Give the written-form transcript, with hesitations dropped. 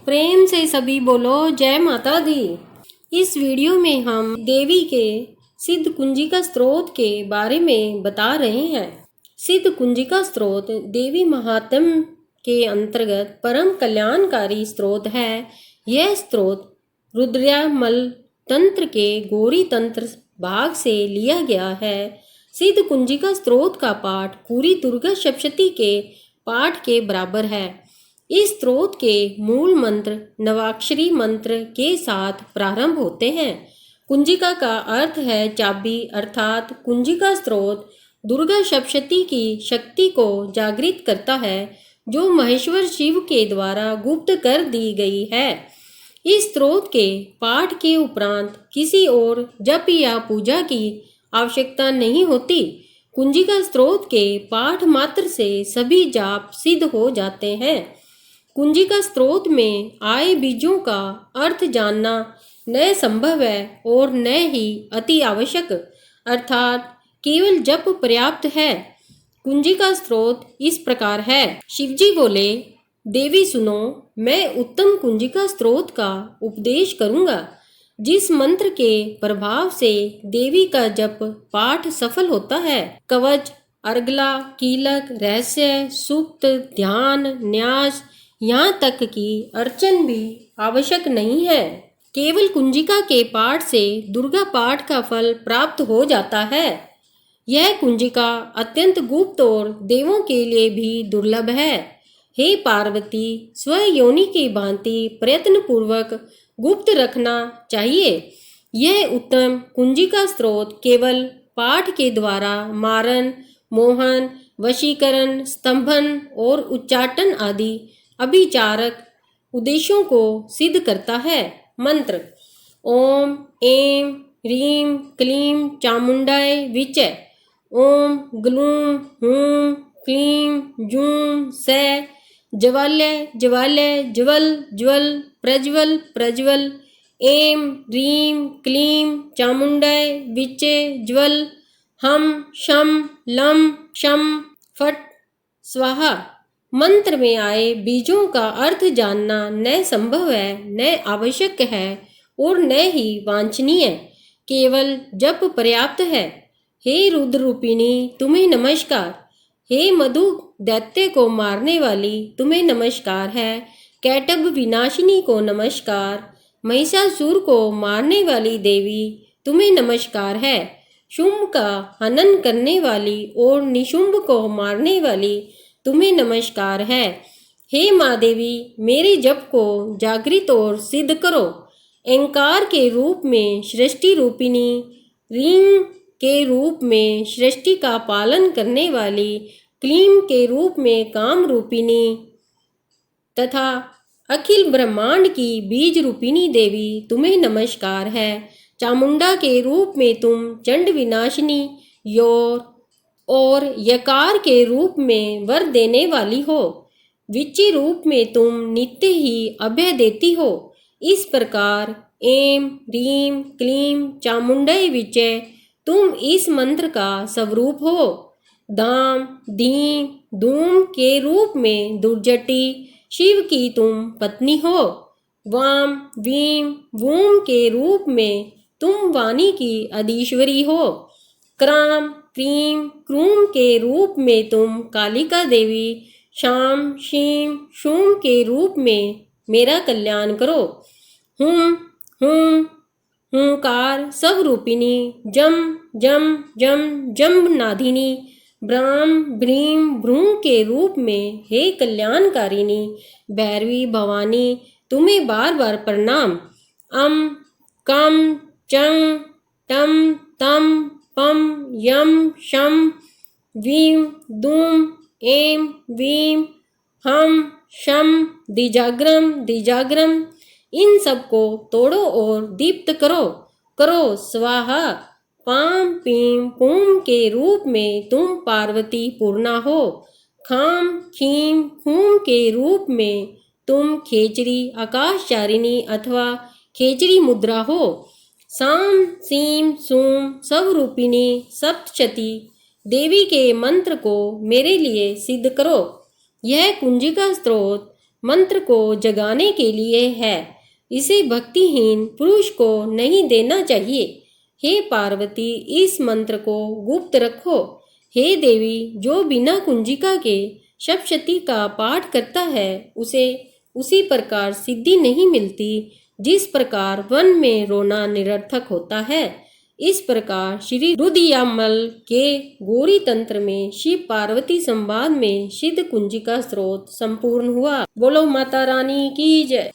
प्रेम से सभी बोलो जय माता दी। इस वीडियो में हम देवी के सिद्ध कुंजिका स्त्रोत के बारे में बता रहे हैं। सिद्ध कुंजिका स्त्रोत देवी महात्म्य के अंतर्गत परम कल्याणकारी स्त्रोत है। यह स्त्रोत रुद्रयामल तंत्र के गौरी तंत्र भाग से लिया गया है। सिद्ध कुंजिका स्त्रोत का पाठ पूरी दुर्गा सप्तशती के पाठ के बराबर है। इस स्त्रोत के मूल मंत्र नवाक्षरी मंत्र के साथ प्रारंभ होते हैं। कुंजिका का अर्थ है चाबी, अर्थात कुंजिका स्त्रोत दुर्गा सप्तशती की शक्ति को जागृत करता है, जो महेश्वर शिव के द्वारा गुप्त कर दी गई है। इस स्त्रोत के पाठ के उपरांत किसी और जप या पूजा की आवश्यकता नहीं होती। कुंजिका स्त्रोत के पाठ मात्र से सभी जाप सिद्ध हो जाते हैं। कुंजिका स्त्रोत में आए बीजों का अर्थ जानना न संभव है और न ही अति आवश्यक, अर्थात केवल जप पर्याप्त है। कुंजिका स्त्रोत इस प्रकार है। शिवजी बोले, देवी सुनो, मैं उत्तम कुंजिका स्त्रोत का उपदेश करूंगा, जिस मंत्र के प्रभाव से देवी का जप पाठ सफल होता है। कवच, अर्गला, कीलक, रहस्य, सूक्त, ध्यान, न्यास, यहाँ तक कि अर्चन भी आवश्यक नहीं है। केवल कुंजिका के पाठ से दुर्गा पाठ का फल प्राप्त हो जाता है। यह कुंजिका अत्यंत गुप्त और देवों के लिए भी दुर्लभ है। हे पार्वती, स्वयोनि की भांति प्रयत्न पूर्वक गुप्त रखना चाहिए। यह उत्तम कुंजिका स्त्रोत केवल पाठ के द्वारा मारन, मोहन, वशीकरण, स्तंभन और उच्चाटन आदि अभिचारक उद्देश्यों को सिद्ध करता है। मंत्र: ओम ऐं ह्रीं क्लीं चामुंडाय विचे। ओम ग्लूं हूं क्लीं जूं से। ज्वाल्य ज्वाल्य ज्वल ज्वल प्रज्वल प्रज्वल। ऐं ह्रीं क्लीं चामुंडाय विचे ज्वल। हम शम लं क्षम फट स्वाहा। मंत्र में आए बीजों का अर्थ जानना न संभव है, न आवश्यक है और न ही वांछनीय। केवल जप पर्याप्त है। हे रुद्र रूपिणी, तुम्हें नमस्कार। हे मधु दैत्य को मारने वाली, तुम्हें नमस्कार है। कैटभ विनाशिनी को नमस्कार। महिषासुर को मारने वाली देवी, तुम्हें नमस्कार है। शुंभ का हनन करने वाली और निशुंभ को मारने वाली, तुम्हें नमस्कार है। हे माँ देवी, मेरे जप को जागृत और सिद्ध करो। एंकार के रूप में सृष्टि रूपिणी, रीं के रूप में सृष्टि का पालन करने वाली, क्लीं के रूप में काम रूपिणी तथा अखिल ब्रह्मांड की बीज रूपिणी देवी, तुम्हें नमस्कार है। चामुंडा के रूप में तुम चंड विनाशिनी और यकार के रूप में वर देने वाली हो। विच्ची रूप में तुम नित्य ही अभय देती हो। इस प्रकार ऐं ह्रीं क्लीं चामुंडय विचय, तुम इस मंत्र का स्वरूप हो। दाम धीं धूम के रूप में दुर्जटी शिव की तुम पत्नी हो। वाम वीं वूम के रूप में तुम वाणी की अधीश्वरी हो। क्राम क्रीं क्रूम के रूप में तुम कालिका देवी, शाम शीं शूम के रूप में मेरा कल्याण करो। हुम हुम हुंकार सब रूपिणी, जम जम जम जम्ब नाधिनी, ब्राम भ्रीं भ्रूं के रूप में हे कल्याणकारिणी भैरवी भवानी, तुम्हें बार बार प्रणाम। अम कम चंग टम तम पम यम शम वीं दूम ऐं वीं हम शम दिजाग्रम दिजाग्रम। इन सब को तोड़ो और दीप्त करो। करो स्वाहा। पाम पीम पूम के रूप में तुम पार्वती पूर्णा हो। खाम खीम खूम के रूप में तुम खेचरी आकाशचारिणी अथवा खेचरी मुद्रा हो। साम सीम सूम सब रूपिणी सप्तशती देवी के मंत्र को मेरे लिए सिद्ध करो। यह कुंजिका स्त्रोत मंत्र को जगाने के लिए है। इसे भक्तिहीन पुरुष को नहीं देना चाहिए। हे पार्वती, इस मंत्र को गुप्त रखो। हे देवी, जो बिना कुंजिका के सप्तशती का पाठ करता है उसे उसी प्रकार सिद्धि नहीं मिलती जिस प्रकार वन में रोना निरर्थक होता है। इस प्रकार श्री रुद्रयामल के गौरी तंत्र में शिव पार्वती संवाद में सिद्ध कुंजिका स्त्रोत संपूर्ण हुआ। बोलो माता रानी की जय।